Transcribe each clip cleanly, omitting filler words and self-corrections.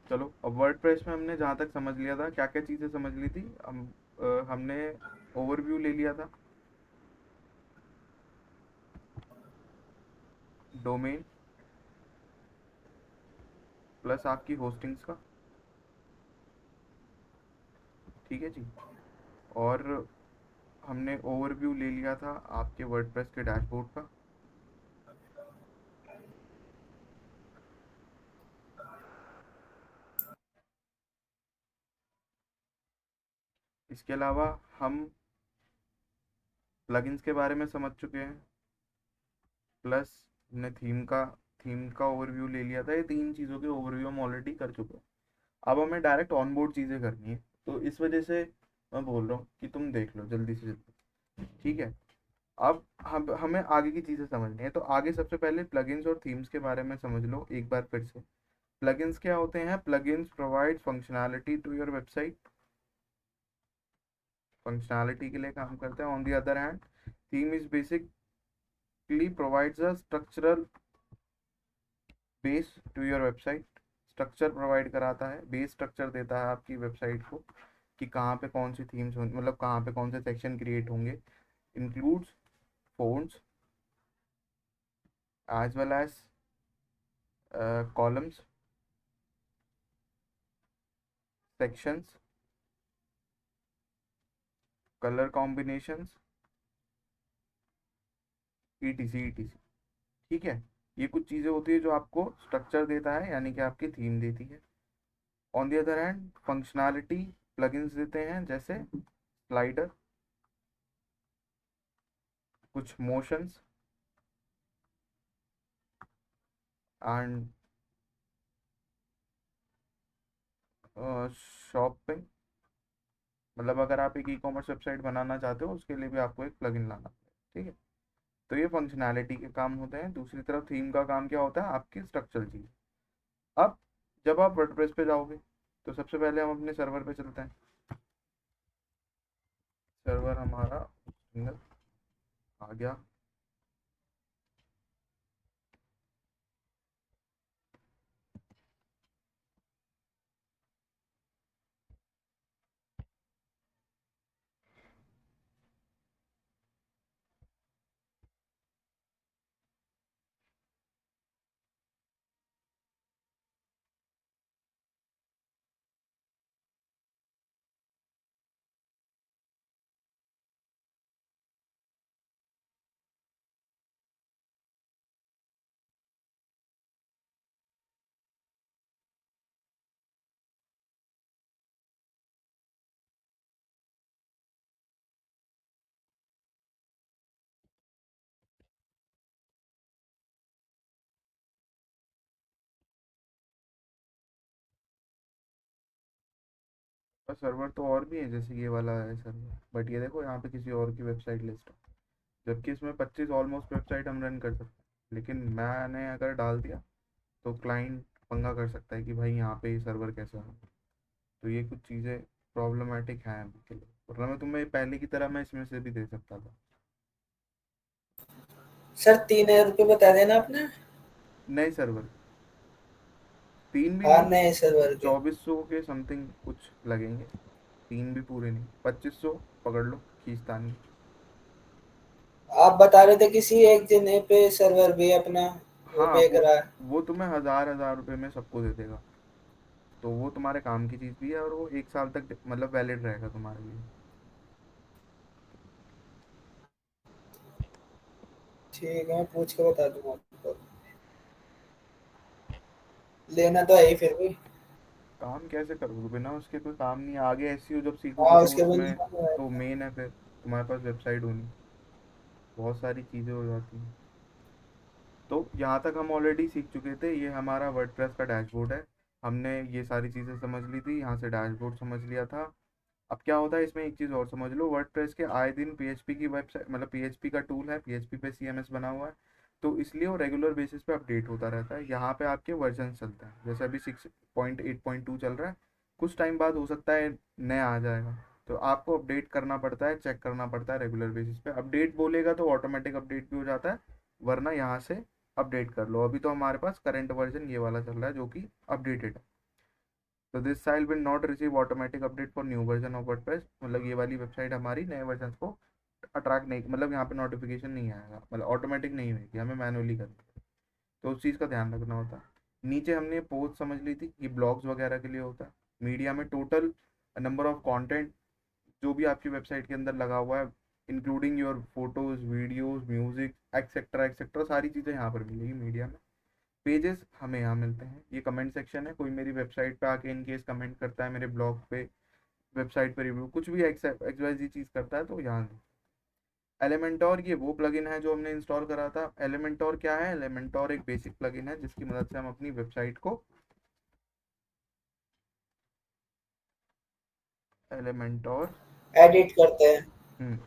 चलो, अब वर्डप्रेस में हमने जहाँ तक समझ लिया था, क्या क्या चीज़ें समझ ली थी हमने ओवरव्यू ले लिया था, डोमेन प्लस आपकी होस्टिंग्स का। ठीक है जी। और हमने ओवरव्यू ले लिया था आपके वर्डप्रेस के डैशबोर्ड का। इसके अलावा हम प्लगइन्स के बारे में समझ चुके हैं, प्लस हमने थीम का ओवरव्यू ले लिया था। ये तीन चीज़ों के ओवरव्यू हम ऑलरेडी कर चुके हैं। अब हमें डायरेक्ट ऑनबोर्ड चीज़ें करनी है, तो इस वजह से मैं बोल रहा हूँ कि तुम देख लो जल्दी से जल्दी। ठीक है। अब हम हमें आगे की चीज़ें समझनी है, तो आगे सबसे पहले प्लगइन्स और थीम्स के बारे में समझ लो एक बार फिर से। प्लगइन्स क्या होते हैं? Plugins provide functionality to your website, functionality के लिए काम करते हैं। On the other hand, theme is basically provides a structural base to your website. Structure provide कराता है, बेस स्ट्रक्चर देता है आपकी वेबसाइट को कि कहाँ पे कौन सी थीम्स होंगी, मतलब कहाँ पे कौन से सेक्शन क्रिएट होंगे। Includes fonts as well as columns, sections, colour combinations, etc etc. ठीक है। ये कुछ चीज़ें होती है जो आपको स्ट्रक्चर देता है, यानी कि आपकी थीम देती है। On the other hand, functionality plugins देते हैं, जैसे स्लाइडर, कुछ मोशंस एंड शॉपिंग। मतलब अगर आप एक ई कॉमर्स वेबसाइट बनाना चाहते हो, उसके लिए भी आपको एक प्लगइन लाना पड़ेगा। ठीक है। तो ये फंक्शनैलिटी के काम होते हैं। दूसरी तरफ थीम का काम क्या होता है? आपकी स्ट्रक्चरल चीज़। अब जब आप वर्डप्रेस पे जाओगे, तो सबसे पहले हम अपने सर्वर पे चलते हैं। सर्वर हमारा सिंगल आ गया। और सर्वर तो और भी है, जैसे ये वाला है सर्वर, बट ये देखो यहाँ पे किसी और की वेबसाइट लिस्ट है, जबकि इसमें 25 ऑलमोस्ट वेबसाइट हम रन कर सकते हैं। लेकिन मैंने अगर डाल दिया तो क्लाइंट पंगा कर सकता है कि भाई यहाँ पे ये सर्वर कैसे हो। तो ये कुछ चीज़ें प्रॉब्लमेटिक हैं अभी के लिए, वरना मैं तुम्हें पहले की तरह मैं इसमें से भी दे सकता था। सर 3,000 रुपये बता देना आपने। नए सर्वर, तीन भी हाँ नहीं, नए सर्वर के। 2400 के समथिंग कुछ लगेंगे। तीन भी पूरे नहीं, 2500 पकड़ लो खींचतानी। आप बता रहे थे किसी एक जने पे सर्वर भी अपना वो हाँ, पे वो करा है। वो तुम्हें हजार हजार रुपये में सबको दे देगा। तो वो तुम्हारे काम की चीज़ भी है, और वो एक साल तक मतलब वैलिड रहेगा तुम्हारे लिए। ठीक है मैं पूछ के बता दूंगा आपको। लेना तो है ही फिर भी। काम कैसे करोगे? बिना उसके कोई काम नहीं है। आगे एसईओ जब सीखोगे हाँ तो उसके उसमें बिना तो है। तो मेन है, फिर तुम्हारे पास वेबसाइट होनी, बहुत सारी चीज़ें हो जाती हैं। तो यहाँ तक हम ऑलरेडी सीख चुके थे। ये हमारा वर्डप्रेस का डैशबोर्ड है। हमने ये सारी चीज़ें समझ ली थी, यहाँ से डैशबोर्ड समझ लिया था। अब क्या होता है इसमें, एक चीज़ और समझ लो। वर्डप्रेस के आए दिन पीएचपी की वेबसाइट, मतलब पीएचपी का टूल है, पीएचपी पे सीएमएस बना हुआ है, तो इसलिए वो रेगुलर बेसिस पे अपडेट होता रहता है। यहाँ पे आपके वर्जन चलते हैं, जैसे अभी 6.8.2 चल रहा है, कुछ टाइम बाद हो सकता है नया आ जाएगा। तो आपको अपडेट करना पड़ता है, चेक करना पड़ता है रेगुलर बेसिस पे। अपडेट बोलेगा तो ऑटोमेटिक अपडेट भी हो जाता है, वरना यहाँ से अपडेट कर लो। अभी तो हमारे पास करंट वर्जन ये वाला चल रहा है जो कि अपडेटेड है। तो this file will not receive automatic update for new version of WordPress, मतलब ये वाली वेबसाइट हमारी नए वर्जन को अट्रैक्ट नहीं, मतलब यहाँ पे नोटिफिकेशन नहीं आएगा, मतलब ऑटोमेटिक नहीं होगी, हमें मैनुअली करनी है। तो उस चीज़ का ध्यान रखना होता है। नीचे हमने पोस्ट समझ ली थी, ये ब्लॉग्स वगैरह के लिए होता है। मीडिया में टोटल नंबर ऑफ कंटेंट जो भी आपकी वेबसाइट के अंदर लगा हुआ है, including your photos, videos, music, etcetera etcetera, सारी चीज़ें यहाँ पर मिलेगी मीडिया में। पेजेस हमें यहाँ मिलते हैं, ये कमेंट सेक्शन है, कोई मेरी वेबसाइट पे आके इन केस कमेंट करता है, मेरे ब्लॉग पे, वेबसाइट पे रिव्यू कुछ भी XYZ चीज़ करता है तो यहाँ। एलिमेंटोर, ये वो प्लगइन है जो हमने इंस्टॉल करा था। एलिमेंटोर क्या है? एलिमेंटोर एक बेसिक प्लगइन है जिसकी मदद से हम अपनी वेबसाइट को, एलिमेंटोर, एडिट करते हैं। हम्म,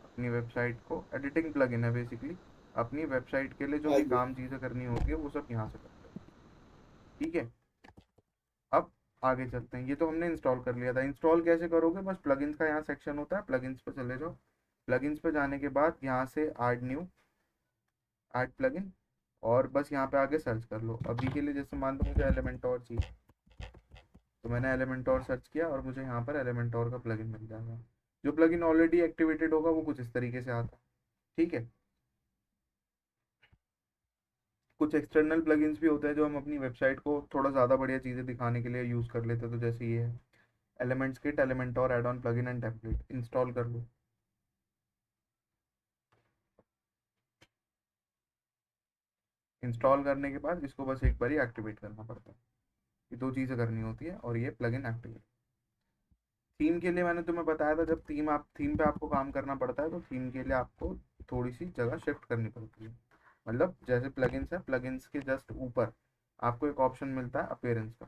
अपनी वेबसाइट को एडिटिंग प्लगइन है बेसिकली। अपनी वेबसाइट के लिए जो हाँ भी जी। काम चीज़ें करनी होती है वो सब यहाँ से करते हैं। ठीक है, अब आगे चलते हैं। ये तो हमने इंस्टॉल कर लिया था। इंस्टॉल कैसे करोगे? बस प्लगइन्स का यहाँ सेक्शन होता है, प्लगइन्स पे चले जाओ। प्लगइन्स पे जाने के बाद यहाँ से ऐड न्यू, ऐड प्लगइन, और बस यहाँ पे आगे सर्च कर लो। अभी के लिए जैसे मान लो मुझे एलिमेंटोर चाहिए, तो मैंने एलिमेंटोर सर्च किया और मुझे यहाँ पर एलिमेंटोर का प्लगइन मिल जाएगा। जो प्लगइन ऑलरेडी एक्टिवेटेड होगा वो कुछ इस तरीके से आता है। ठीक है, कुछ एक्सटर्नल प्लगइन्स भी होते हैं जो हम अपनी वेबसाइट को थोड़ा ज़्यादा बढ़िया चीज़ें दिखाने के लिए यूज़ कर लेते हैं। तो जैसे ये है Elements kit, Elementor add on plugin and template, install कर लो। इंस्टॉल करने के बाद इसको बस एक बार ही एक्टिवेट करना पड़ता है। ये दो चीज़ें करनी होती है और ये प्लगइन एक्टिवेट। थीम के लिए मैंने तुम्हें बताया था, जब थीम पे आपको काम करना पड़ता है तो थीम के लिए आपको थोड़ी सी जगह शिफ्ट करनी पड़ती है। मतलब जैसे प्लगइन्स है, प्लगइन्स के जस्ट ऊपर आपको एक ऑप्शन मिलता है अपीयरेंस का।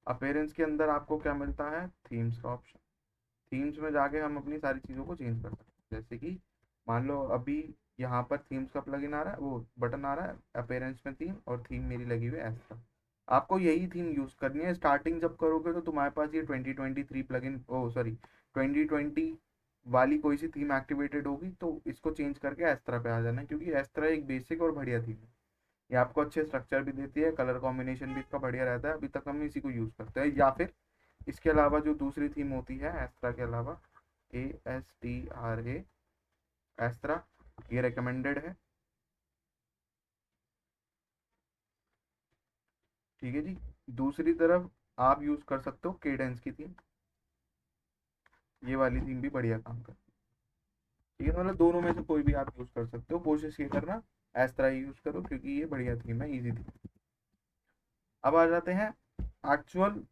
अपीयरेंस के अंदर आपको क्या मिलता है? थीम्स का ऑप्शन। थीम्स में जाके हम अपनी सारी चीज़ों को चेंज कर सकते हैं। जैसे कि मान लो अभी यहाँ पर थीम्स का प्लगइन आ रहा है, वो बटन आ रहा है अपीयरेंस में थीम, और थीम मेरी लगी हुई है ऐसा। आपको यही थीम यूज़ करनी है। स्टार्टिंग जब करोगे तो तुम्हारे पास ये 2023 प्लगइन, ओ सॉरी 2020 वाली कोई सी थीम एक्टिवेटेड होगी, तो इसको चेंज करके एस्त्रा पे आ जाना है, क्योंकि एस्त्रा एक बेसिक और बढ़िया थीम है। ये आपको अच्छे स्ट्रक्चर भी देती है, कलर कॉम्बिनेशन भी इसका बढ़िया रहता है। अभी तक हम इसी को यूज़ करते हैं। या फिर इसके अलावा जो दूसरी थीम होती है एस्त्रा के अलावा, ASTRA, एस्त्रा, ये रिकमेंडेड है। ठीक है जी। दूसरी तरफ आप यूज़ कर सकते हो केडेंस की थीम, ये वाली थीम भी बढ़िया काम करती है। ठीक है, मतलब दोनों में से कोई भी आप यूज़ कर सकते हो। कोशिश ये करना एस्त्रा ही यूज़ करो, क्योंकि ये बढ़िया थीम है, इजी थीम। अब आ जाते हैं एक्चुअल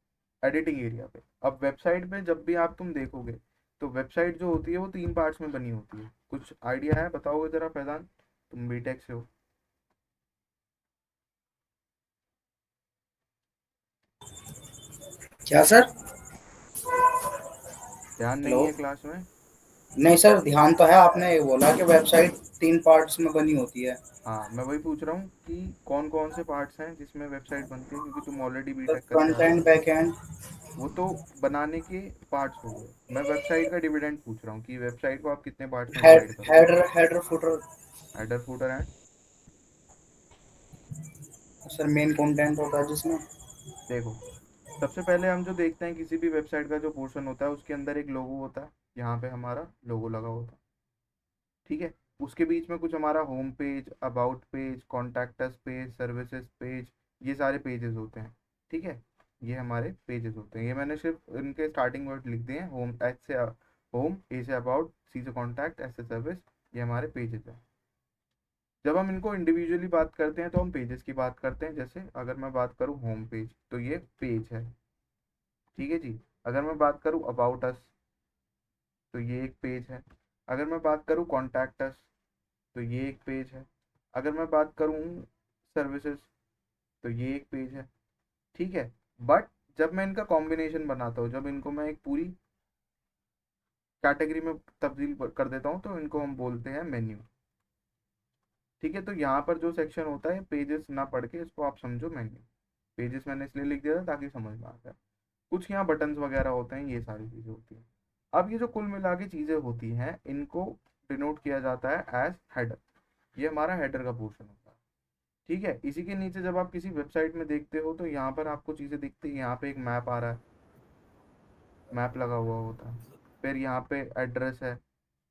एडिटिंग एरिया पे। अब वेबसाइट पे जब भी आप तुम देखोगे तो वेबसाइट जो होती है वो 3 पार्ट्स में बनी होती है। कुछ आइडिया है? बताओगे जरा फैजान, तुम बीटेक से हो। क्या सर? ध्यान नहीं हेलो। है क्लास में? नहीं सर, ध्यान तो है। आपने बोला कि वेबसाइट 3 पार्ट्स में बनी होती है। हाँ, मैं वही पूछ रहा हूँ कि कौन कौन से पार्ट्स हैं जिसमें वेबसाइट बनती है, क्योंकि तुम ऑलरेडी सर, बीटेक करके फ्रंट आए हो। And, back and. वो तो बनाने के पार्ट्स हो गए, मैं वेबसाइट का डिविडेंड पूछ रहा हूँ कि वेबसाइट को आप कितने पार्ट्स में डिवाइड करोगे। Header header footer. Header, footer and, sir, main content होता है जिसमें। देखो, सबसे पहले हम जो देखते हैं किसी भी वेबसाइट का जो पोर्शन होता है उसके अंदर एक लोगो होता है। यहाँ पे हमारा लोगो लगा होता है। ठीक है, उसके बीच में कुछ हमारा home page, about page, contacts page, services page, ये सारे पेजेस होते हैं। ठीक है, ये हमारे पेजेस होते हैं। ये मैंने सिर्फ इनके स्टार्टिंग वर्ड लिख दिए हैं। होम, एच से होम, ए से अबाउट, सी से कॉन्टैक्ट, एस से सर्विस, ये हमारे पेजेस हैं। जब हम इनको इंडिविजुअली बात करते हैं तो हम पेजेस की बात करते हैं। जैसे अगर मैं बात करूँ होम पेज तो ये पेज है। ठीक है जी। अगर मैं बात करूँ अबाउट अस तो ये एक पेज है। अगर मैं बात करूँ कॉन्टैक्ट अस तो ये एक पेज है। अगर मैं बात करूँ सर्विसेज तो ये एक पेज है। ठीक है, बट जब मैं इनका कॉम्बिनेशन बनाता हूँ, जब इनको मैं एक पूरी कैटेगरी में तब्दील कर देता हूँ तो इनको हम बोलते हैं मेन्यू। ठीक है, तो यहाँ पर जो सेक्शन होता है पेजेस ना पढ़ के इसको आप समझो मेन्यू। पेजेस मैंने इसलिए लिख दिया था ताकि समझ में आ जाए। कुछ यहाँ बटन्स वगैरह होते हैं, ये सारी चीज़ें होती हैं। अब ये जो कुल मिला के चीज़ें होती हैं इनको डिनोट किया जाता है एज हेडर। ये हमारा हेडर का पोर्शन होता है। ठीक है, इसी के नीचे जब आप किसी वेबसाइट में देखते हो तो यहाँ पर आपको चीज़ें दिखती हैं, यहाँ पे एक मैप आ रहा है, मैप लगा हुआ होता है। फिर यहाँ पे एड्रेस है,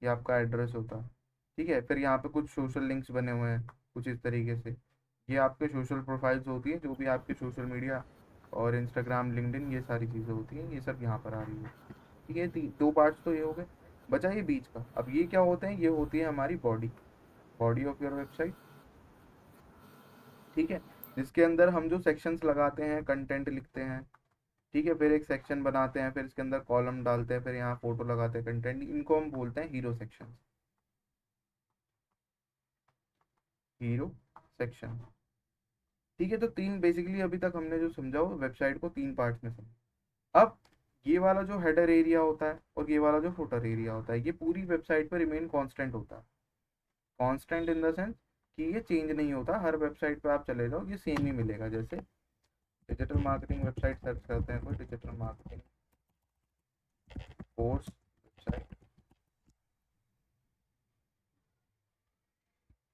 ये आपका एड्रेस होता है। ठीक है, फिर यहाँ पे कुछ सोशल लिंक्स बने हुए हैं कुछ इस तरीके से, ये आपके सोशल प्रोफाइल्स होती है, जो भी आपके सोशल मीडिया और इंस्टाग्राम, लिंक्डइन, ये सारी चीज़ें होती हैं, ये सब यहाँ पर आ रही है। ठीक है, दो पार्ट्स तो ये हो गए। बचा ये बीच का। अब ये क्या होते हैं, ये होती है हमारी body, body of your website. ठीक है, जिसके अंदर हम जो सेक्शंस लगाते हैं, कंटेंट लिखते हैं। ठीक है, फिर एक सेक्शन बनाते हैं, फिर इसके अंदर कॉलम डालते हैं, फिर यहाँ फोटो लगाते हैं, कंटेंट, इनको हम बोलते हैं हीरो सेक्शन। Hero section. ठीक है, तो तीन बेसिकली अभी तक हमने जो समझा वो वेबसाइट को तीन पार्ट्स में समझा। अब ये वाला जो हेडर एरिया होता है और ये वाला जो फुटर एरिया होता है, ये पूरी वेबसाइट पर रिमेन कांस्टेंट होता है। कांस्टेंट इन द सेंस कि ये चेंज नहीं होता, हर वेबसाइट पे आप चले जाओ ये सेम ही मिलेगा। जैसे डिजिटल मार्केटिंग वेबसाइट सर्च करते हैं, कोई डिजिटल मार्केटिंग कोर्स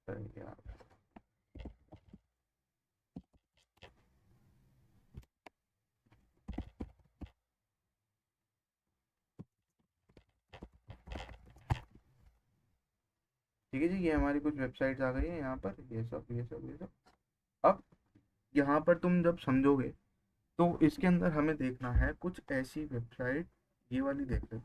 वेबसाइट, ठीक है जी, ये हमारी कुछ वेबसाइट्स आ गई है यहाँ पर, ये सब ये सब ये सब। अब यहाँ पर तुम जब समझोगे तो इसके अंदर हमें देखना है कुछ ऐसी वेबसाइट, ये वाली देख लो।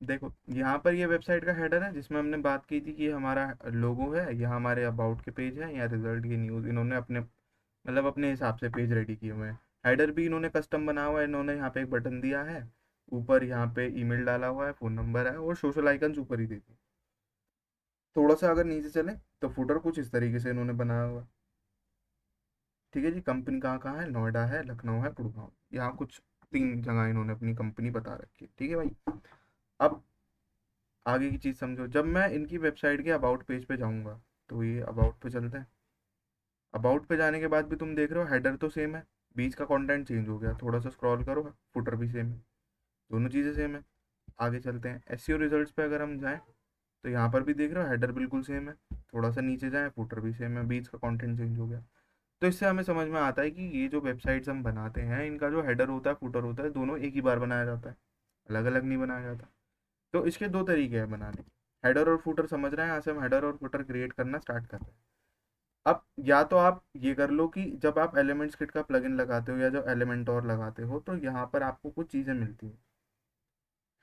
देखो यहाँ पर ये वेबसाइट का हेडर है जिसमें हमने बात की थी कि ये हमारा लोगो है, यहाँ हमारे अबाउट के पेज है, यहाँ रिजल्ट की न्यूज़, इन्होंने अपने मतलब अपने हिसाब से पेज रेडी किए हुए हैं। हेडर भी इन्होंने कस्टम बना हुआ है, इन्होंने यहाँ पे एक बटन दिया है, ऊपर यहाँ पे ईमेल डाला हुआ है, फ़ोन नंबर है और सोशल आइकन्स ऊपर ही दे दिए। थोड़ा सा अगर नीचे चले तो फुटर कुछ इस तरीके से इन्होंने बनाया हुआ है। ठीक है जी, कंपनी कहाँ कहाँ है, नोएडा है, लखनऊ है, गुड़गांव, यहाँ कुछ तीन जगह इन्होंने अपनी कंपनी बता रखी है। ठीक है भाई, अब आगे की चीज़ समझो। जब मैं इनकी वेबसाइट के अबाउट पेज पे जाऊँगा, तो ये अबाउट पे चलते हैं। अबाउट पे जाने के बाद भी तुम देख रहे हो हेडर तो सेम है, बीच का कंटेंट चेंज हो गया, थोड़ा सा स्क्रॉल करो, फुटर भी सेम है, दोनों चीज़ें सेम है। आगे चलते हैं, एसईओ रिजल्ट्स पे अगर हम जाएँ तो यहाँ पर भी देख रहे हो हेडर बिल्कुल सेम है, थोड़ा सा नीचे जाएँ फुटर भी सेम है, बीच का कंटेंट चेंज हो गया। तो इससे हमें समझ में आता है कि ये जो वेबसाइट्स हम बनाते हैं, इनका जो हेडर होता है, फुटर होता है, दोनों एक ही बार बनाया जाता है, अलग अलग नहीं बनाया जाता। तो इसके दो तरीके हैं बनाने के। हेडर और फुटर समझ रहे हैं, यहाँ से हम हेडर और फुटर क्रिएट करना स्टार्ट कर रहे हैं। अब या तो आप ये कर लो कि जब आप एलिमेंट्स किट का प्लगइन लगाते हो या जो एलिमेंट और लगाते हो, तो यहाँ पर आपको कुछ चीज़ें मिलती हैं,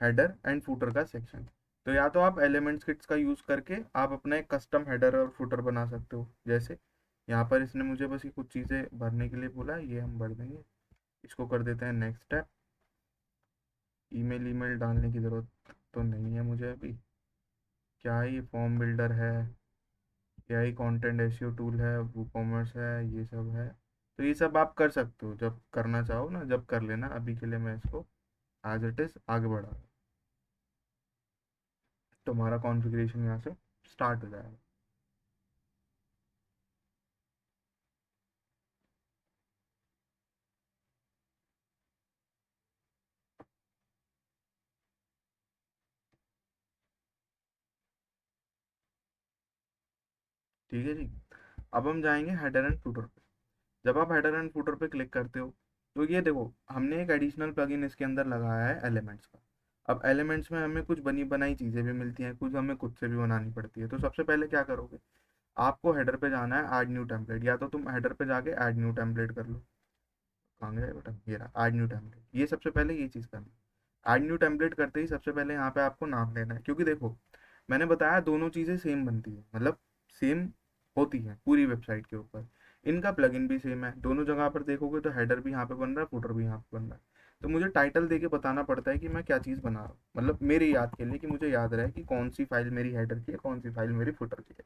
हेडर एंड फुटर का सेक्शन। तो या तो आप एलिमेंट्स किट्स का यूज़ करके आप अपना एक कस्टम हेडर और फुटर बना सकते हो। जैसे यहाँ पर इसने मुझे बस ये कुछ चीज़ें भरने के लिए बोला है, ये हम भर देंगे। इसको कर देते हैं नेक्स्ट स्टेप। ईमेल डालने की ज़रूरत तो नहीं है मुझे अभी। क्या ही फॉर्म बिल्डर है, क्या ही कंटेंट एसईओ टूल है, वो कॉमर्स है, ये सब है। तो ये सब आप कर सकते हो, जब करना चाहो ना जब कर लेना। अभी के लिए मैं इसको एज इट इज़ आगे बढ़ा, तो हमारा कॉन्फ़िगरेशन यहाँ से स्टार्ट हो जाएगा। ठीक है जी, अब हम जाएंगे हेडर एंड फुटर पे। जब आप हेडर एंड फुटर पे क्लिक करते हो तो ये देखो हमने एक एडिशनल प्लगइन इसके अंदर लगाया है एलिमेंट्स का। अब एलिमेंट्स में हमें कुछ बनी बनाई चीज़ें भी मिलती हैं, कुछ हमें खुद से भी बनानी पड़ती है। तो सबसे पहले क्या करोगे, आपको हेडर पे जाना है, ऐड न्यू टेम्पलेट, या तो तुम हेडर पे जाके ऐड न्यू टेम्पलेट कर लो। कहाँ गया बटन, ये रहा ऐड न्यू टेम्पलेट। ये सबसे पहले ये चीज़ करना है। ऐड न्यू टेम्पलेट करते ही सबसे पहले यहाँ पे आपको नाम देना है, क्योंकि देखो मैंने बताया दोनों चीज़ें सेम बनती है, मतलब सेम होती है पूरी वेबसाइट के ऊपर। इनका प्लगइन भी सेम है, दोनों जगह पर देखोगे तो हेडर भी यहाँ पे बन रहा है, फुटर भी यहाँ पे बन रहा है। तो मुझे टाइटल दे के बताना पड़ता है कि मैं क्या चीज़ बना रहा हूँ, मतलब मेरे याद के लिए, कि मुझे याद रहे कि कौन सी फाइल मेरी हेडर की है, कौन सी फाइल मेरी फुटर की है।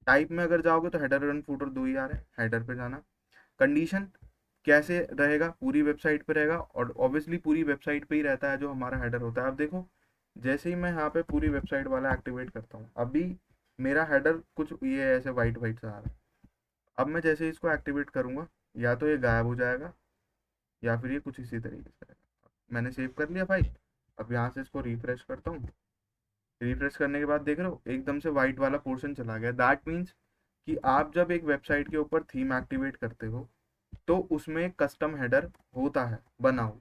टाइप में अगर जाओगे तो हेडर एंड फुटर दो ही आ रहे हैं, हेडर पे जाना। कंडीशन कैसे रहेगा, पूरी वेबसाइट पे रहेगा, और ऑब्वियसली पूरी वेबसाइट पे ही रहता है जो हमारा हेडर होता है। अब देखो जैसे ही मैं यहाँ पे पूरी वेबसाइट वाला एक्टिवेट करता हूँ, अभी मेरा हेडर कुछ ये ऐसे वाइट वाइट सा आ रहा है। अब मैं जैसे ही इसको एक्टिवेट करूँगा, या तो ये गायब हो जाएगा या फिर ये कुछ इसी तरीके से रहेगा। मैंने सेव कर लिया फाइल, अब यहाँ से इसको रिफ्रेश करता हूँ, रिफ्रेश करने के बाद देख रहे हो एकदम से वाइट वाला पोर्शन चला गया। दैट मीन्स कि आप जब एक वेबसाइट के ऊपर थीम एक्टिवेट करते हो तो उसमें एक कस्टम हेडर होता है बना हुआ,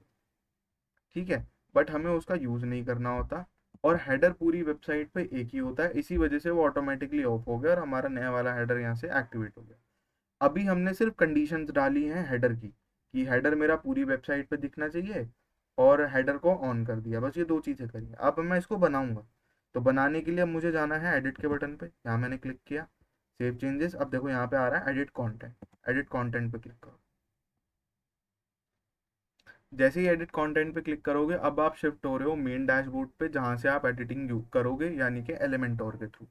ठीक है, बट हमें उसका यूज नहीं करना होता, और हेडर पूरी वेबसाइट पे एक ही होता है, इसी वजह से वो ऑटोमेटिकली ऑफ हो गया और हमारा नया वाला हेडर यहाँ से एक्टिवेट हो गया। अभी हमने सिर्फ कंडीशंस डाली हैं हेडर की, कि हेडर मेरा पूरी वेबसाइट पे दिखना चाहिए, और हेडर को ऑन कर दिया, बस ये दो चीज़ें करी हैं। अब मैं इसको बनाऊंगा, तो बनाने के लिए अब मुझे जाना है एडिट के बटन पे, यहाँ मैंने क्लिक किया, सेव चेंजेस, अब देखो यहाँ पे आ रहा है एडिट कंटेंट, एडिट कंटेंट पे क्लिक करो। जैसे ही एडिट कंटेंट पे क्लिक करोगे अब आप शिफ्ट हो रहे हो मेन डैशबोर्ड पे, जहाँ से आप एडिटिंग करोगे, यानी कि एलिमेंटोर के थ्रू।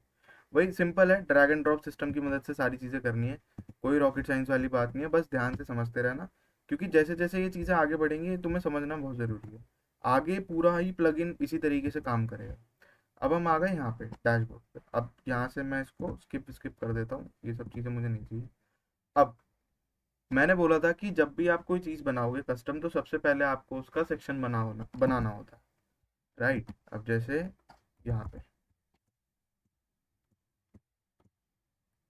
वही सिंपल है, ड्रैग एंड ड्रॉप सिस्टम की मदद से सारी चीज़ें करनी है, कोई रॉकेट साइंस वाली बात नहीं है, बस ध्यान से समझते रहना, क्योंकि जैसे जैसे ये चीज़ें आगे बढ़ेंगी ये तुम्हें समझना बहुत ज़रूरी है। आगे पूरा ही प्लगइन इसी तरीके से काम करेगा। अब हम आ गए यहाँ पे डैशबोर्ड पे, अब यहाँ से मैं इसको स्किप स्किप कर देता हूँ, ये सब चीज़ें मुझे नहीं चाहिए। अब मैंने बोला था कि जब भी आप कोई चीज़ बनाओगे कस्टम, तो सबसे पहले आपको उसका सेक्शन बनाना होता है, राइट। अब जैसे यहाँ पे,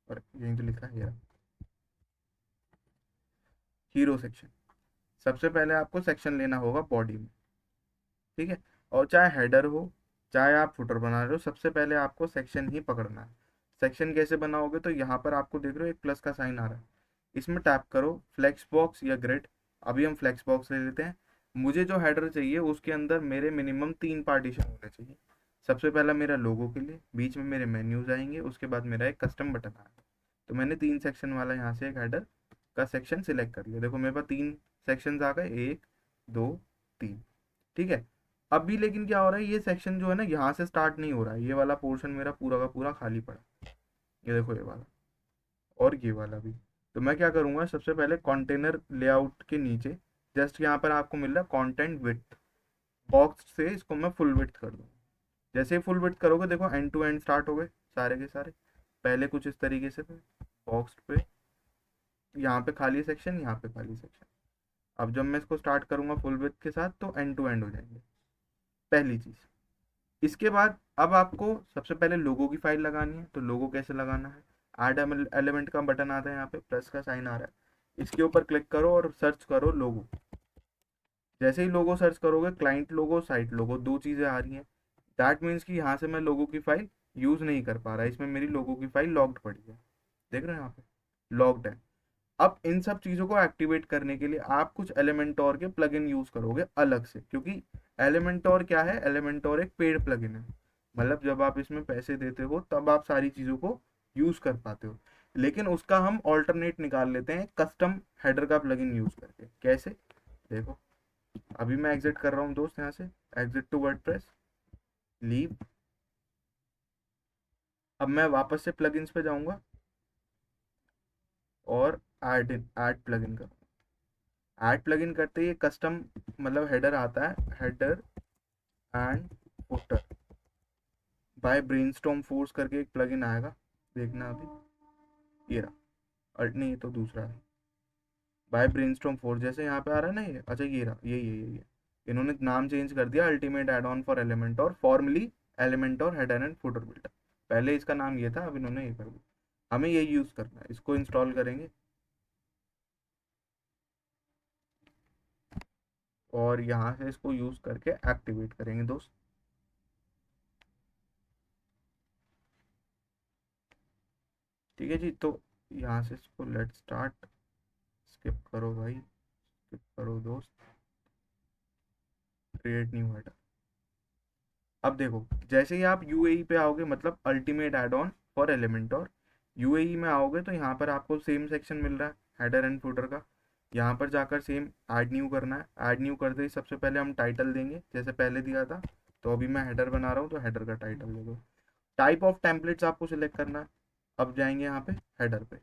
और यहीं तो लिखा है हीरो सेक्शन, सबसे पहले आपको सेक्शन लेना होगा बॉडी में, ठीक है। और चाहे हेडर हो चाहे आप फुटर बना रहे हो, सबसे पहले आपको सेक्शन ही पकड़ना है। सेक्शन कैसे बनाओगे, तो यहाँ पर आपको देख रहे हो एक प्लस का साइन आ रहा है, इसमें टैप करो, फ्लेक्स बॉक्स या ग्रिड। अभी हम फ्लेक्स बॉक्स ले लेते हैं। मुझे जो हेडर चाहिए उसके अंदर मेरे मिनिमम 3 पार्टीशन होने चाहिए। सबसे पहला मेरा लोगो के लिए, बीच में मेरे मेन्यूज आएंगे, उसके बाद मेरा एक कस्टम बटन आएगा। तो मैंने 3 सेक्शन वाला यहाँ से एक हेडर का सेक्शन सिलेक्ट कर लिया, देखो मेरे पास 3 सेक्शंस आ गए, 1 2 3, ठीक है। अभी लेकिन क्या हो रहा है, ये सेक्शन जो है ना यहाँ से स्टार्ट नहीं हो रहा है, ये वाला पोर्शन मेरा पूरा का पूरा खाली पड़ा, ये देखो ये वाला, और ये वाला भी। तो मैं क्या करूँगा, सबसे पहले कंटेनर लेआउट के नीचे जस्ट यहाँ पर आपको मिल रहा है कंटेंट विड्थ, बॉक्स से इसको मैं फुल विड्थ कर दूँ। जैसे ही फुल विड्थ करोगे देखो एंड टू एंड स्टार्ट हो गए सारे के सारे, पहले कुछ इस तरीके से बॉक्स पे, यहाँ पे खाली सेक्शन, यहाँ पे खाली सेक्शन। अब जब मैं इसको स्टार्ट करूँगा फुल विड्थ के साथ तो एंड टू एंड हो जाएंगे, पहली चीज़। इसके बाद अब आपको सबसे पहले लोगो की फाइल लगानी है, तो लोगो कैसे लगाना है, ऐड एलिमेंट का बटन आता है, यहाँ पे प्लस का साइन आ रहा है, इसके ऊपर क्लिक करो और सर्च करो लोगो। जैसे ही लोगो सर्च करोगे क्लाइंट लोगो साइट लोगो दो चीज़ें आ रही हैं, दैट मीन्स कि यहाँ से मैं लोगो की फाइल यूज़ नहीं कर पा रहा, इसमें मेरी लोगो की फाइल लॉक्ड पड़ी है, देख रहे हो यहाँ पे लॉक्ड है। अब इन सब चीज़ों को एक्टिवेट करने के लिए आप कुछ एलिमेंटोर के प्लगइन यूज़ करोगे अलग से, क्योंकि एलिमेंटोर क्या है, एलिमेंटोर एक पेड प्लगइन है, मतलब जब आप इसमें पैसे देते हो तब आप सारी चीज़ों को यूज़ कर पाते हो। लेकिन उसका हम ऑल्टरनेट निकाल लेते हैं कस्टम हेडर का प्लगइन यूज़ करके। कैसे, देखो अभी मैं एग्जिट कर रहा हूँ दोस्त, यहाँ से एग्जिट टू वर्डप्रेस, लीव। अब मैं वापस से प्लगइन्स पे जाऊँगा और ऐड प्लगइन करूँगा। ऐड प्लगइन करते ही कस्टम मतलब हेडर आता है, header and footer by brainstorm force करके एक प्लगइन आएगा, देखना अभी, ये रहा, नहीं ये तो दूसरा है, बाय ब्रेनस्टॉर्म फोर्स जैसे यहाँ पे आ रहा है ना ये, अच्छा ये रहा, ये इन्होंने नाम चेंज कर दिया, ultimate add on for element और फॉर्मली एलिमेंट और हेडर एंड फुटर बिल्डर। पहले इसका नाम ये था, अब इन्होंने ये कर दिया, हमें ये यूज़ करना है, इसको इंस्टॉल करेंगे और यहाँ से इसको यूज़ करके एक्टिवेट करेंगे दोस्त। ठीक है जी, तो यहाँ से इसको लेट स्टार्ट, स्किप करो भाई, स्किप करो दोस्त, क्रिएट न्यू हेडर। अब देखो जैसे ही आप यूएई पे आओगे, मतलब ultimate add on for element, और यूएई में आओगे तो यहाँ पर आपको सेम सेक्शन मिल रहा है हेडर एंड फुटर का, यहाँ पर जाकर सेम ऐड न्यू करना है। ऐड न्यू करते ही सबसे पहले हम टाइटल देंगे जैसे पहले दिया था, तो अभी मैं हेडर बना रहा हूँ तो हेडर का टाइटल दे दो। टाइप ऑफ टेम्पलेट्स आपको सिलेक्ट करना है। अब जाएंगे यहाँ पे हेडर पे,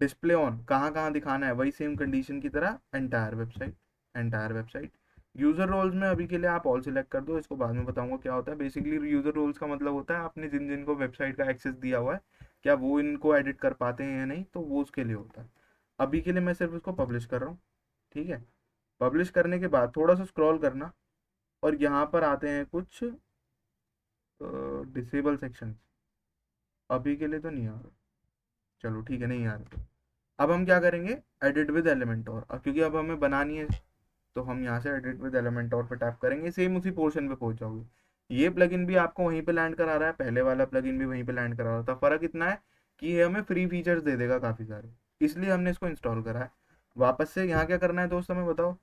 डिस्प्ले ऑन कहाँ कहाँ दिखाना है, वही सेम कंडीशन की तरह entire website, entire website. User roles में अभी के लिए आप ऑल सिलेक्ट कर दो, इसको बाद में बताऊंगा क्या होता है। बेसिकली यूजर रोल्स का मतलब होता है आपने जिन जिन को वेबसाइट का एक्सेस दिया हुआ है, क्या वो इनको एडिट कर पाते हैं या नहीं, तो वो उसके लिए होता है। अभी के लिए मैं सिर्फ इसको पब्लिश कर रहा हूँ, ठीक है। पब्लिश करने के बाद थोड़ा सा स्क्रॉल करना और यहाँ पर आते हैं कुछ डिसेबल सेक्शन अभी के लिए तो नहीं आ रहा। चलो ठीक है, नहीं आ रहा। अब हम क्या करेंगे, एडिट विद एलिमेंट और, क्योंकि अब हमें बनानी है, तो हम यहाँ से एडिट विद एलिमेंट और पे टैप करेंगे, सेम उसी पोर्शन पे पहुंच जाओगे। ये प्लगइन भी आपको वहीं पे लैंड करा रहा है, पहले वाला प्लगइन भी वहीं पे लैंड करा रहा था। फर्क इतना है कि ये हमें फ्री फीचर्स दे देगा काफी सारे, इसलिए हमने इसको इंस्टॉल करा है। वापस से यहाँ क्या करना है दोस्त, हमें बताओ।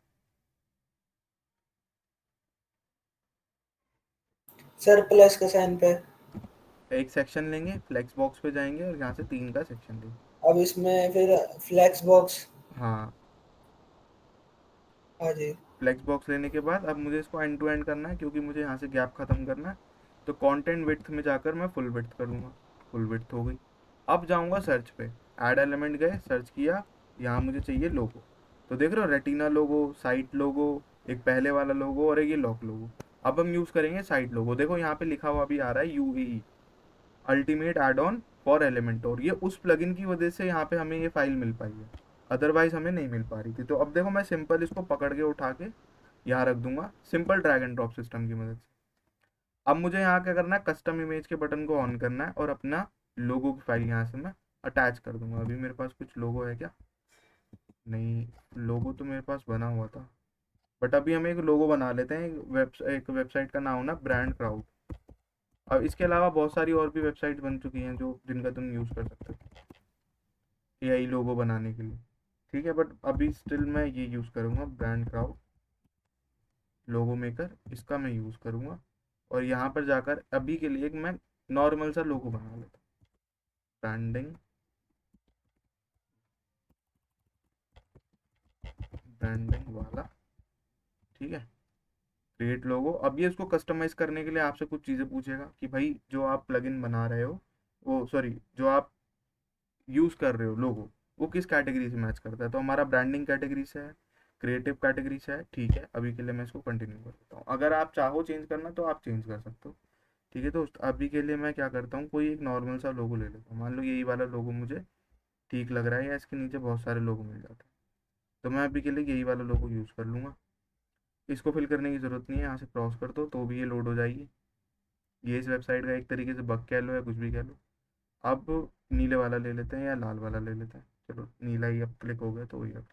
सर प्लस के साइन पे। एक सेक्शन लेंगे, फ्लेक्स बॉक्स पे जाएंगे और यहाँ से 3 का सेक्शन लेंगे। अब इसमें फिर फ्लेक्स बॉक्स। हाँ, हाँ जी। फ्लेक्स बॉक्स लेने के बाद अब मुझे इसको एंड टू एंड करना है, क्योंकि मुझे यहाँ से गैप खत्म करना है। तो कंटेंट विड्थ में जाकर मैं फुल विड्थ कर लूँगा। फुल विड्थ हो गई। अब जाऊँगा सर्च पे, ऐड एलिमेंट गए, सर्च किया, यहाँ मुझे चाहिए लोगो। तो देख रहे हो, रेटिना लोगो, साइट लोगो, एक पहले वाला लोगो और एक ये लॉक लोगो। अब हम यूज़ करेंगे साइट लोगो। देखो यहाँ पे लिखा हुआ भी आ रहा है UAE, ultimate add on for Elementor. ये उस प्लगइन की वजह से यहाँ पे हमें ये फाइल मिल पाई है, अदरवाइज हमें नहीं मिल पा रही थी। तो अब देखो, मैं सिंपल इसको पकड़ के उठा के यहाँ रख दूंगा, simple drag and drop system की मदद से। अब मुझे यहाँ क्या करना है, कस्टम इमेज के बटन को ऑन करना है और अपना लोगो की फाइल यहाँ से मैं अटैच कर दूंगा। अभी मेरे पास कुछ लोगो है क्या? नहीं, लोगो तो मेरे पास बना हुआ था, बट अभी हम एक लोगो बना लेते हैं। एक वेबसाइट का नाम है ना, ब्रांड क्राउड। अब इसके अलावा बहुत सारी और भी वेबसाइट बन चुकी हैं जो जिनका तुम यूज़ कर सकते हो एआई लोगो बनाने के लिए। ठीक है, बट अभी स्टिल मैं ये यूज़ करूँगा, ब्रांड क्राउड लोगो मेकर, इसका मैं यूज़ करूँगा। और यहाँ पर जाकर अभी के लिए एक मैं नॉर्मल सा लोगो बना लेता हूँ, ब्रांडिंग, ब्रांडिंग वाला। ठीक है, क्रिएट लोगो। अब ये इसको कस्टमाइज करने के लिए आपसे कुछ चीज़ें पूछेगा कि भाई जो आप प्लगइन बना रहे हो, वो सॉरी जो आप यूज़ कर रहे हो लोगो, वो किस कैटेगरी से मैच करता है। तो हमारा ब्रांडिंग कैटेगरी से है, क्रिएटिव कैटेगरी से है। ठीक है, अभी के लिए मैं इसको कंटिन्यू कर देता हूँ। अगर आप चाहो चेंज करना तो आप चेंज कर सकते हो। ठीक है दोस्त, अभी के लिए मैं क्या करता हूँ, कोई एक नॉर्मल सा लोगो ले लेता हूँ। मान लो यही वाला लोगो मुझे ठीक लग रहा है, या इसके नीचे बहुत सारे लोगो मिल जाते हैं, तो मैं अभी के लिए यही वाला लोगो यूज़ कर लूँगा। इसको फिल करने की ज़रूरत नहीं है, यहाँ से क्रॉस कर दो तो भी ये लोड हो जाएगी। ये इस वेबसाइट का एक तरीके से बग कह लो या कुछ भी कह लो। अब नीले वाला ले लेते हैं या लाल वाला ले लेते हैं, चलो नीला ही अब क्लिक हो गया तो वही रख।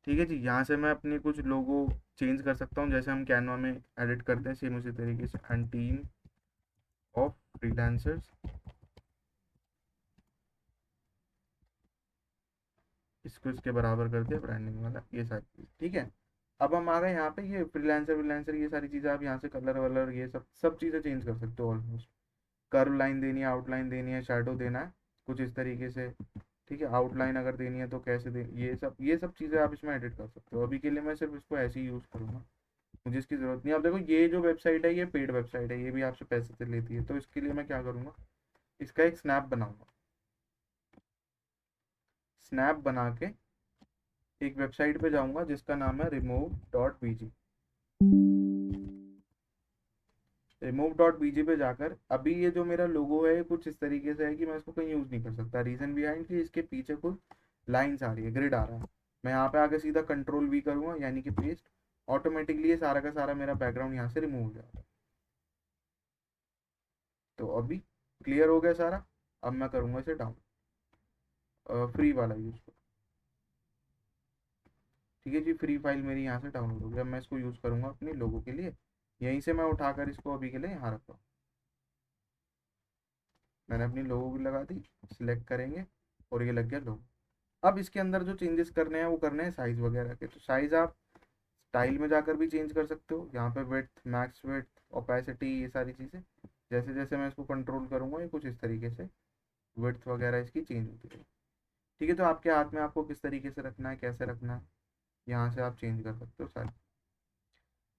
ठीक है जी, यहाँ से मैं अपने कुछ लोगो चेंज कर सकता हूँ, जैसे हम कैनवा में एडिट करते हैं सेम उसी तरीके से। एंड टीम ऑफ फ्रीलांसर्स, इसको इसके बराबर कर दिया, ब्रांडिंग वाला, ये सारी चीज़। ठीक है, अब हम आ गए यहाँ पे, ये फ्रीलांसर फ्रीलांसर ये सारी चीज़ें आप यहाँ से कलर वलर ये सब सब चीज़ें चेंज कर सकते हो ऑलमोस्ट। कर्व लाइन देनी है, आउटलाइन देनी है, शैडो देना है, कुछ इस तरीके से। ठीक है, आउटलाइन अगर देनी है तो कैसे दे, ये सब चीज़ें आप इसमें एडिट कर सकते हो। अभी के लिए मैं सिर्फ इसको ऐसे ही यूज़ करूँगा, मुझे इसकी ज़रूरत नहीं है। अब देखो, ये जो वेबसाइट है ये पेड वेबसाइट है, ये भी आपसे पैसे से लेती है। तो इसके लिए मैं क्या करूँगा, इसका एक स्नैप बनाऊँगा। स्नैप बना के एक वेबसाइट पे जाऊँगा जिसका नाम है remove.bg। remove.bg पे जाकर अभी ये जो मेरा लोगो है ये कुछ इस तरीके से है कि मैं इसको कहीं यूज़ नहीं कर सकता। रीज़न बिहाइंड कि इसके पीछे कुछ लाइन्स आ रही है, ग्रिड आ रहा है। मैं यहाँ पे आके सीधा कंट्रोल वी करूँगा, यानी कि पेस्ट, ऑटोमेटिकली ये सारा का सारा मेरा बैकग्राउंड यहाँ से रिमूव हो जाएगा। तो अभी क्लियर हो गया सारा। अब मैं करूँगा इसे डाउन, फ्री वाला यूज़। ठीक है जी, फ्री फाइल मेरी यहाँ से डाउनलोड हो गई। अब मैं इसको यूज़ करूँगा अपने लोगों के लिए, यहीं से मैं उठाकर इसको अभी के लिए यहाँ रखता हूँ। मैंने अपनी लोगो भी लगा दी, सिलेक्ट करेंगे और ये लग गया लोगो। अब इसके अंदर जो चेंजेस करने हैं वो करने हैं साइज़ वगैरह के। तो साइज़ आप स्टाइल में जाकर भी चेंज कर सकते हो, यहाँ पे विड्थ, मैक्स विड्थ, ओपेसिटी, ये सारी चीज़ें। जैसे जैसे मैं इसको कंट्रोल करूँगा ये कुछ इस तरीके से विड्थ वगैरह इसकी चेंज होती है। ठीक है, तो आपके हाथ में आपको किस तरीके से रखना है, कैसे रखना है, यहाँ से आप चेंज कर सकते हो सारी।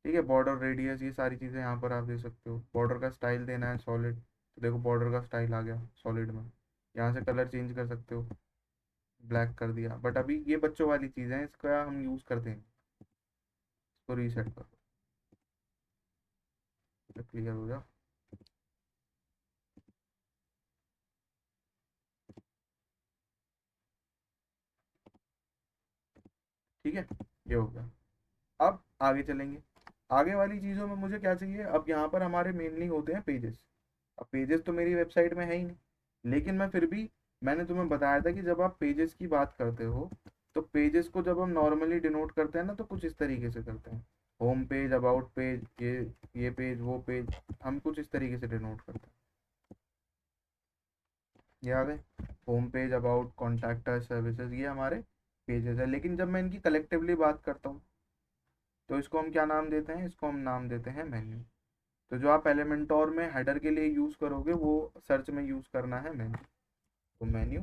ठीक है, बॉर्डर रेडियस ये सारी चीज़ें यहाँ पर आप दे सकते हो। बॉर्डर का स्टाइल देना है सॉलिड, तो देखो बॉर्डर का स्टाइल आ गया सॉलिड में। यहाँ से कलर चेंज कर सकते हो, ब्लैक कर दिया। बट अभी ये बच्चों वाली चीज़ें हैं, इसका हम यूज़ करते हैं। इसको रीसेट करो, तो क्लियर हो जाओ। ठीक है, ये हो गया। अब आगे चलेंगे। आगे वाली चीज़ों में मुझे क्या चाहिए, अब यहाँ पर हमारे मेनली होते हैं पेजेस। अब पेजेस तो मेरी वेबसाइट में है ही नहीं, लेकिन मैं फिर भी, मैंने तुम्हें बताया था कि जब आप पेजेस की बात करते हो तो पेजेस को जब हम नॉर्मली डिनोट करते हैं ना तो कुछ इस तरीके से करते हैं, होम पेज, अबाउट पेज, ये पेज, वो पेज, हम कुछ इस तरीके से डिनोट करते हैं। ये आ गए, home page, about, contact us, services, ये हमारे पेजेस है। लेकिन जब मैं इनकी कलेक्टिवली बात करता हूँ तो इसको हम क्या नाम देते हैं, इसको हम नाम देते हैं मेन्यू। तो जो आप एलिमेंटोर में हेडर के लिए यूज़ करोगे वो सर्च में यूज़ करना है मेन्यू। तो मेन्यू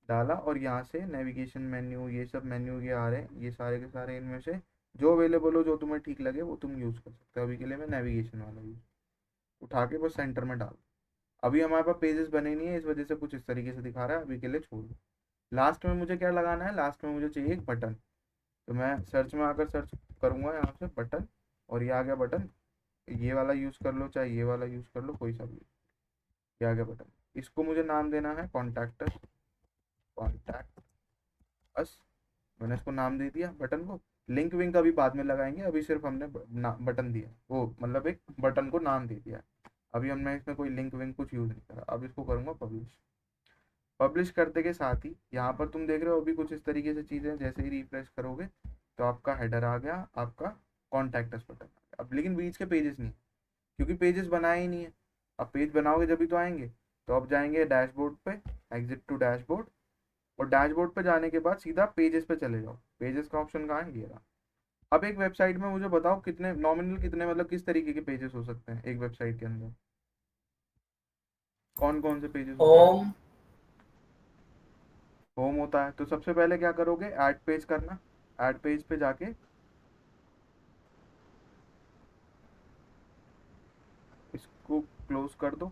डाला और यहाँ से नेविगेशन मेन्यू, ये सब मेन्यू ये आ रहे हैं, ये सारे के सारे इनमें से जो अवेलेबल हो, जो तुम्हें ठीक लगे वो तुम यूज़ कर सकते हो। अभी के लिए मैं नेविगेशन वाला यूज़ उठा के बस सेंटर में डाल। अभी हमारे पास पेजेस बने नहीं है, इस वजह से कुछ इस तरीके से दिखा रहा है, अभी के लिए छोड़ दो। लास्ट में मुझे क्या लगाना है, लास्ट में मुझे चाहिए एक बटन। तो मैं सर्च में आकर सर्च करूँगा यहाँ से बटन, और ये आ गया बटन। ये वाला यूज़ कर लो चाहे ये वाला यूज़ कर लो, कोई सा भी। ये आ गया बटन। इसको मुझे नाम देना है कॉन्टैक्ट अस। कॉन्टैक्ट अस, मैंने इसको नाम दे दिया बटन को। लिंक विंक अभी बाद में लगाएंगे, अभी सिर्फ हमने बटन दिया, वो मतलब एक बटन को नाम दे दिया। अभी हमने इसमें कोई लिंक विंक कुछ यूज़ नहीं करा। अब इसको करूँगा पब्लिश। पब्लिश करते के साथ ही यहाँ पर तुम देख रहे हो अभी कुछ इस तरीके से चीज़ें, जैसे ही रिफ्रेश करोगे तो आपका हेडर आ गया, आपका कॉन्टैक्ट अस बटन आ गया। अब लेकिन बीच के पेजेस नहीं, क्योंकि पेजेस बनाए ही नहीं है। अब पेज बनाओगे जब भी तो आएंगे। तो अब जाएंगे डैशबोर्ड पे, एग्जिट टू डैशबोर्ड, और डैशबोर्ड पे जाने के बाद सीधा पेजेस पे चले जाओ। पेजेस का ऑप्शन कहाँ है, ये रहा। अब एक वेबसाइट में मुझे बताओ कितने नॉमिनल, कितने मतलब किस तरीके के पेजेस हो सकते हैं एक वेबसाइट के अंदर, कौन कौन से पेजेस होते हैं। होम। होम होता है, तो सबसे पहले क्या करोगे, ऐड पेज करना। ऐड पेज पे जाके इसको क्लोज कर दो।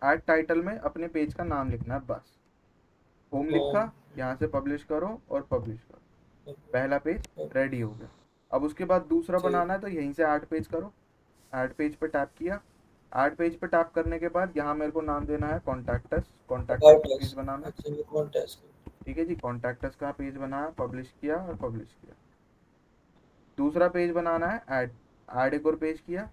ऐड टाइटल में अपने पेज का नाम लिखना है बस। Home home. लिखा, यहाँ से पब्लिश करो और पब्लिश करो, पहला पेज रेडी हो गया। अब उसके बाद दूसरा ठीक। बनाना है तो यहीं से ऐड पेज करो। ऐड पेज पे टैप किया। ऐड पेज पे टैप करने के बाद यहाँ मेरे को नाम देना है कॉन्टैक्टस। कॉन्टैक्टस अबाउट का पेज अस। बनाना है। अच्छा, कॉन्टेस्ट। ठीक है जी, कॉन्टैक्टस का पेज बनाया, पब्लिश किया और पब्लिश किया। दूसरा पेज बनाना है ऐड। ऐड एक और पेज किया।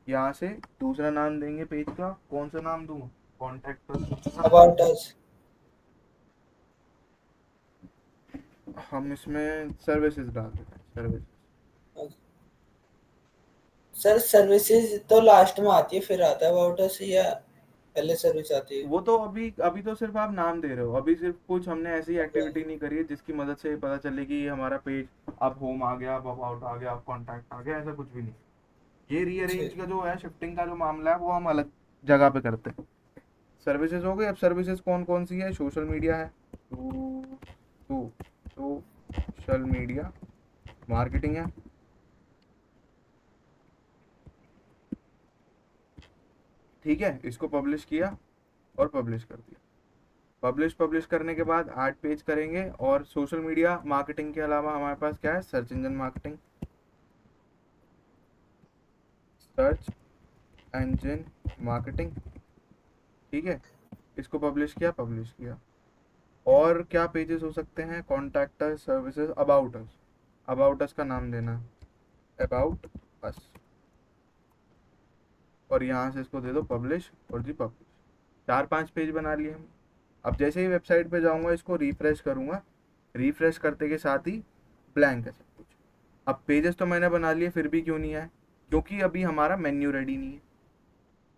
यहाँ से दूसरा नाम देंगे पेज का, कौन सा नाम दूँ, कॉन्टैक्टस। About us. हम इसमें सर्विसेज डाल देते हैं, सर्विस। सर सर्विसेज तो लास्ट में आती है, फिर आता है अबाउट अस, या पहले सर्विस आती है? वो तो अभी अभी तो सिर्फ आप नाम दे रहे हो, अभी सिर्फ कुछ हमने ऐसी ओके। एक्टिविटी नहीं करी है जिसकी मदद से पता चले कि ये हमारा पेज अब होम आ गया, अब अबाउट आ गया, अब कॉन्टैक्ट आ गया, ऐसा कुछ भी नहीं। ये रीअरेंज ठीक। का जो है, शिफ्टिंग का जो मामला है, वो हम अलग जगह पे करते हैं। सर्विसेज हो गई। अब सर्विसेज कौन कौन सी है, सोशल मीडिया है, to to social media marketing है। ठीक है, इसको पब्लिश किया और पब्लिश कर दिया। पब्लिश करने के बाद ऐड पेज करेंगे, और सोशल मीडिया मार्केटिंग के अलावा हमारे पास क्या है, search engine marketing. Search engine marketing, ठीक है, इसको पब्लिश किया, पब्लिश किया। और क्या पेजेस हो सकते हैं, contact us, services, about us. About us का नाम देना है अबाउट अस, और यहाँ से इसको दे दो पब्लिश और जी पब्लिश। 4-5 पेज बना लिए हम। अब जैसे ही वेबसाइट पे जाऊँगा, इसको रिफ्रेश करूँगा, रिफ्रेश करते के साथ ही ब्लैंक है सब कुछ। अब पेजेस तो मैंने बना लिए, फिर भी क्यों नहीं आए, क्योंकि अभी हमारा मेन्यू रेडी नहीं है।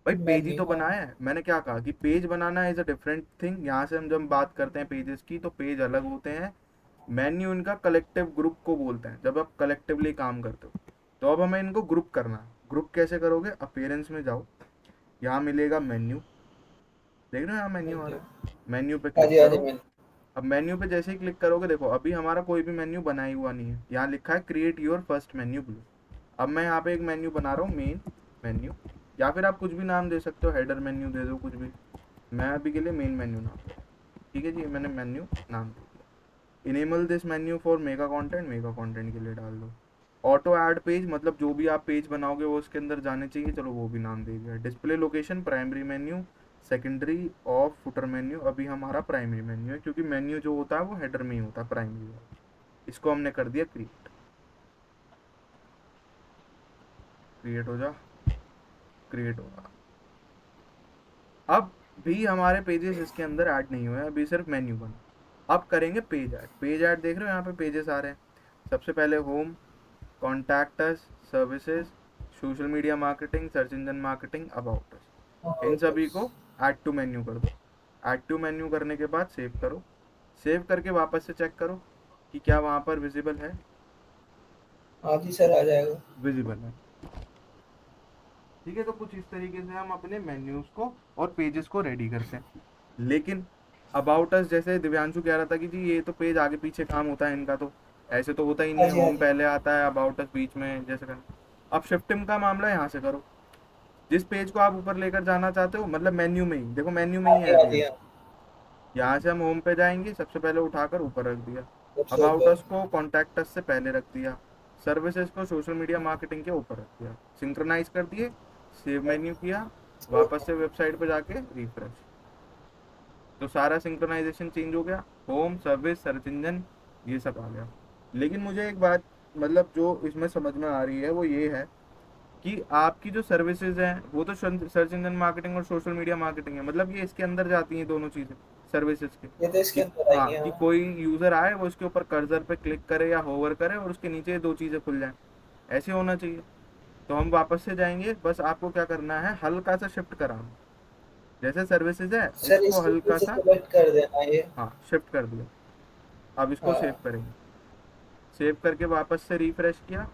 भाई पेज ही मेन्यू, तो हाँ। बनाया है, मैंने क्या कहा कि page banana is a different thing. यहाँ से हम जब बात करते हैं पेजेस की तो पेज अलग होते हैं। मेन्यू इनका कलेक्टिव ग्रुप को बोलते हैं, जब आप कलेक्टिवली काम करते हो। तो अब हमें इनको ग्रुप करना है। ग्रुप कैसे करोगे, अपीयरेंस में जाओ, यहाँ मिलेगा मेन्यू, देख रहे हो यहाँ मेन्यू आ मेन्यू। रहा है, मेन्यू पे हाँ क्लिक जी, हाँ जी, करो। मेन्यू। अब मेन्यू पे जैसे ही क्लिक करोगे, देखो अभी हमारा कोई भी मेन्यू बना ही हुआ नहीं है, यहाँ लिखा है create your first menu blue. अब मैं यहाँ पे एक मेन्यू बना रहा हूँ, मेन मेन्यू, या फिर आप कुछ भी नाम दे सकते हो, हेडर मेन्यू दे दो, कुछ भी। मैं अभी के लिए मेन मेन्यू नाम दूँ। ठीक है जी, मैंने मेन्यू नाम दे दिया। Enable this menu for mega content के लिए डाल दो। ऑटो ऐड पेज, मतलब जो भी आप पेज बनाओगे वो उसके अंदर जाने चाहिए, चलो वो भी नाम दे दिया। Display location primary menu, secondary और फुटर मेन्यू। अभी हमारा प्राइमरी मेन्यू है, क्योंकि मेन्यू जो होता है वो हेडर में ही होता है, प्राइमरी। इसको हमने कर दिया क्रिएट। क्रिएट हो जा, क्रिएट होगा। अब भी हमारे पेजेस इसके अंदर ऐड नहीं हुए हैं, अभी सिर्फ मेन्यू बना। अब करेंगे पेज ऐड। पेज ऐड देख रहे हो यहाँ पे पेजेस आ रहे हैं। सबसे पहले home, contact us, services, social media marketing, search engine marketing, about us, इन हाँ, सभी बस। को ऐड टू मेन्यू कर दो। ऐड टू मेन्यू करने के बाद सेव करो। सेव करके वापस से चेक करो कि क्या वहाँ पर विजिबल है। हाँ जी सर, आ जाएगा। विजिबल है। ठीक है, तो कुछ इस तरीके से हम अपने मेन्यूज को और पेजेस को रेडी करते हैं। लेकिन अबाउट अस, जैसे दिव्यांशु कह रहा था कि जी ये तो पेज आगे पीछे काम होता है इनका, तो ऐसे तो होता ही नहीं हाँ है, जी, हाँ होम जी। पहले आता है, अबाउट अस बीच में, जैसे करना। अब शिफ्टिंग का मामला यहाँ से करो। जिस पेज को आप ऊपर लेकर जाना चाहते हो, मतलब मेन्यू में ही देखो, मेन्यू में हाँ ही जी, है हाँ अभी जी, हम। हाँ। यहाँ से हम होम पे जाएंगे, सबसे पहले उठाकर ऊपर रख दिया। सबसे अबाउट ऊपर। अस को कॉन्टैक्ट अस से पहले रख दिया। सर्विसेज को सोशल मीडिया मार्केटिंग के ऊपर रख दिया। सिंक्रोनाइज कर दिए, सेव मेन्यू किया, वापस से वेबसाइट पे जाके रिफ्रेश, तो सारा सिंक्रोनाइजेशन चेंज हो गया। होम, सर्विस, सर्च इंजन, ये सब आ गया। लेकिन मुझे एक बात, मतलब जो इसमें समझ में आ रही है वो ये है कि आपकी जो सर्विसेज हैं वो तो सर्च इंजन मार्केटिंग और सोशल मीडिया मार्केटिंग है, मतलब ये इसके अंदर जाती हैं दोनों चीजें सर्विसेज के। ये तो इसके कि अंदर हाँ, आएंगे, कि हाँ। कोई यूजर आए, वो इसके ऊपर कर्सर पे क्लिक करे या होवर करे और उसके नीचे ये दो चीजें खुल जाएं, ऐसे होना चाहिए। तो हम वापस से जाएंगे, बस आपको क्या करना है, हल्का सा शिफ्ट कराना। जैसे सर्विसेज है सर इसको इसको फिर हल्का से सा, सिलेक्ट कर देना ये। हाँ शिफ्ट कर दिया। अब इसको सेव हाँ। करेंगे। सेव करके वापस से रिफ्रेश किया।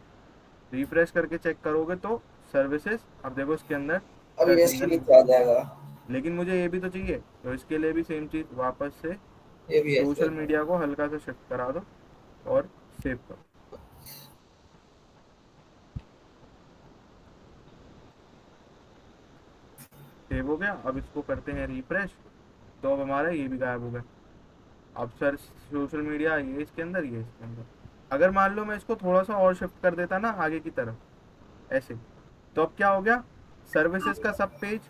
रिफ्रेश करके चेक करोगे तो सर्विसेज, अब देखो इसके अंदर अब ये सर्च इसके इंजन। नीचे आ जाएगा। लेकिन मुझे ये भी तो चाहिए, तो इसके लिए भी सेम चीज, वापस से ये भी ऐसे। सोशल मीडिया को हल्का सा शिफ्ट करा दो और सेव करो। सेव हो गया। अब इसको करते हैं रिफ्रेश, तो अब हमारा ये भी गायब हो गया। अब सर सोशल मीडिया ये इसके अंदर, ये इसके अंदर। अगर मान लो मैं इसको थोड़ा सा और शिफ्ट कर देता ना आगे की तरफ, ऐसे, तो अब क्या हो गया, सर्विसेज का सब page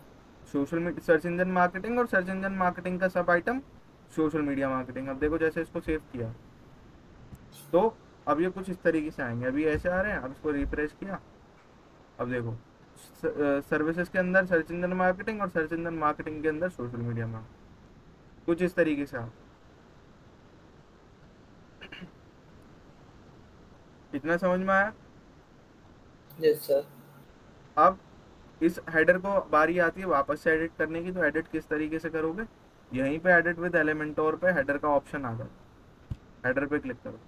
social media, search engine marketing, और सर्च इंजन मार्केटिंग का सब आइटम सोशल मीडिया मार्केटिंग। अब देखो जैसे इसको सेव किया, तो अब ये कुछ इस तरीके से आएंगे, अभी ऐसे आ रहे हैं। अब इसको रिफ्रेश किया, अब देखो सर्विसेज के अंदर सर्च इंजन मार्केटिंग और सर्च इंजन मार्केटिंग के अंदर सोशल मीडिया मार्केटिंग, कुछ इस तरीके से आप, इतना समझ में आया। Yes sir. अब इस हेडर को बारी आती है वापस से एडिट करने की, तो एडिट किस तरीके से करोगे, यहीं पे एडिट विद एलिमेंटोर पे हेडर का ऑप्शन आ जाता है, हेडर पे क्लिक करो।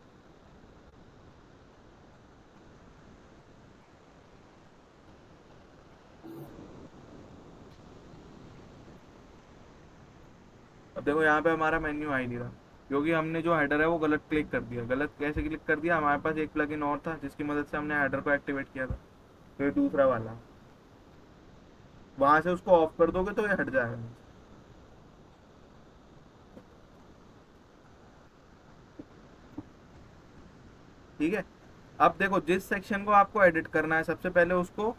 अब देखो यहाँ पे हमारा मेन्यू आ ही नहीं रहा, क्योंकि हमने जो हेडर है वो गलत क्लिक कर दिया। गलत कैसे क्लिक कर दिया, हमारे पास एक प्लगइन और था जिसकी मदद से हमने हेडर को एक्टिवेट किया था, तो ये दूसरा वाला, वहां से उसको ऑफ कर दोगे तो ये हट जाएगा। ठीक है। अब देखो जिस सेक्शन को आपको एडिट करना है, सबसे पहले उसको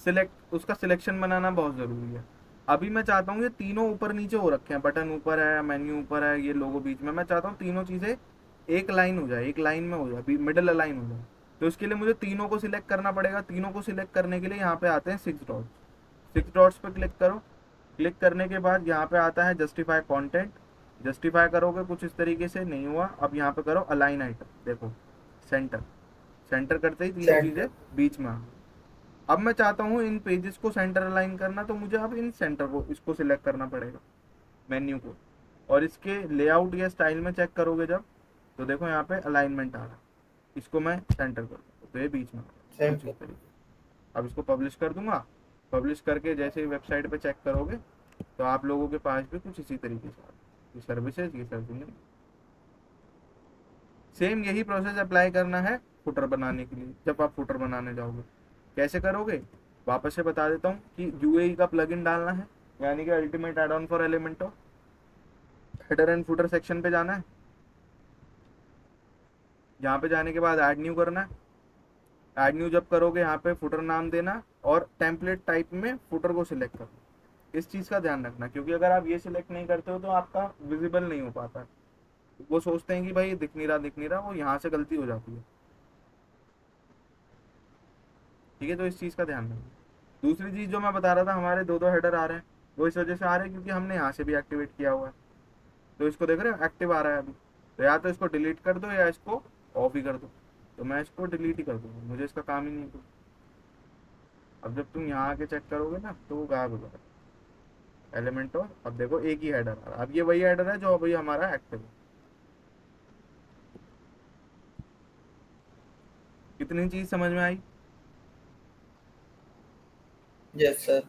सिलेक्ट, उसका सिलेक्शन बनाना बहुत जरूरी है। अभी मैं चाहता हूँ ये तीनों ऊपर नीचे हो रखे हैं, बटन ऊपर है, मेन्यू ऊपर है, ये लोगो बीच में, मैं चाहता हूँ तीनों चीजें एक लाइन हो जाए, एक लाइन में हो जाए, मिडिल अलाइन हो जाए। तो इसके लिए मुझे तीनों को सिलेक्ट करना पड़ेगा। तीनों को सिलेक्ट करने के लिए यहाँ पे आते हैं सिक्स डॉट्स। सिक्स डॉट्स पे क्लिक करो। क्लिक करने के बाद यहाँ पे आता है जस्टिफाई कंटेंट। जस्टिफाई करोगे, कुछ इस तरीके से नहीं हुआ, अब यहाँ पे करो अलाइन आइटम, देखो सेंटर। सेंटर करते ही तीनों चीजें सेंटर। बीच में आ गई। अब मैं चाहता हूँ इन पेजेस को सेंटर अलाइन करना, तो मुझे अब इन सेंटर को, इसको सिलेक्ट करना पड़ेगा, मेन्यू को। और इसके लेआउट या स्टाइल में चेक करोगे जब, तो देखो यहाँ पे अलाइनमेंट आ रहा है। इसको मैं सेंटर कर दूँ तो ये बीच में आ रहा है, कुछ सेंटर। इस तरीके। अब इसको पब्लिश कर दूंगा। पब्लिश करके जैसे ही वेबसाइट पे चेक करोगे, तो आप लोगों के पास भी कुछ इसी तरीके से आ रहा है। ये सर्विसेज, ये सर्विस। सेम यही प्रोसेस अप्लाई करना है फुटर बनाने के लिए। जब आप फुटर बनाने जाओगे कैसे करोगे, वापस से बता देता हूँ कि यूएई का प्लगइन डालना है, यानी कि ultimate add on for Elementor. Header and footer section पे जाना है। यहाँ पे जाने के बाद ऐड न्यू करना है। ऐड न्यू जब करोगे, यहाँ पे फुटर नाम देना और टेम्पलेट टाइप में फुटर को सिलेक्ट करना। इस चीज का ध्यान रखना, क्योंकि अगर आप ये सिलेक्ट नहीं करते हो तो आपका विजिबल नहीं हो पाता। वो सोचते हैं कि भाई दिख नहीं रहा, दिख नहीं रहा, वो यहाँ से गलती हो जाती है। ठीक है, तो इस चीज़ का ध्यान रखना। दूसरी चीज़ जो मैं बता रहा था, हमारे दो दो हेडर आ रहे हैं, वो इस वजह से आ रहे हैं क्योंकि हमने यहाँ से भी एक्टिवेट किया हुआ है। तो इसको देख रहे हो एक्टिव आ रहा है अभी। तो या तो इसको डिलीट कर दो या इसको ऑफ ही कर दो। तो मैं इसको डिलीट ही कर दूंगा, मुझे इसका काम ही नहीं है कुछ। अब जब तुम यहाँ आके चेक करोगे ना तो वो गायब हो जाएगा एलिमेंट। और अब देखो एक ही हेडर आ रहा है, अब ये वही हेडर है जो अभी हमारा एक्टिव है। कितनी चीज समझ में आई? Yes sir.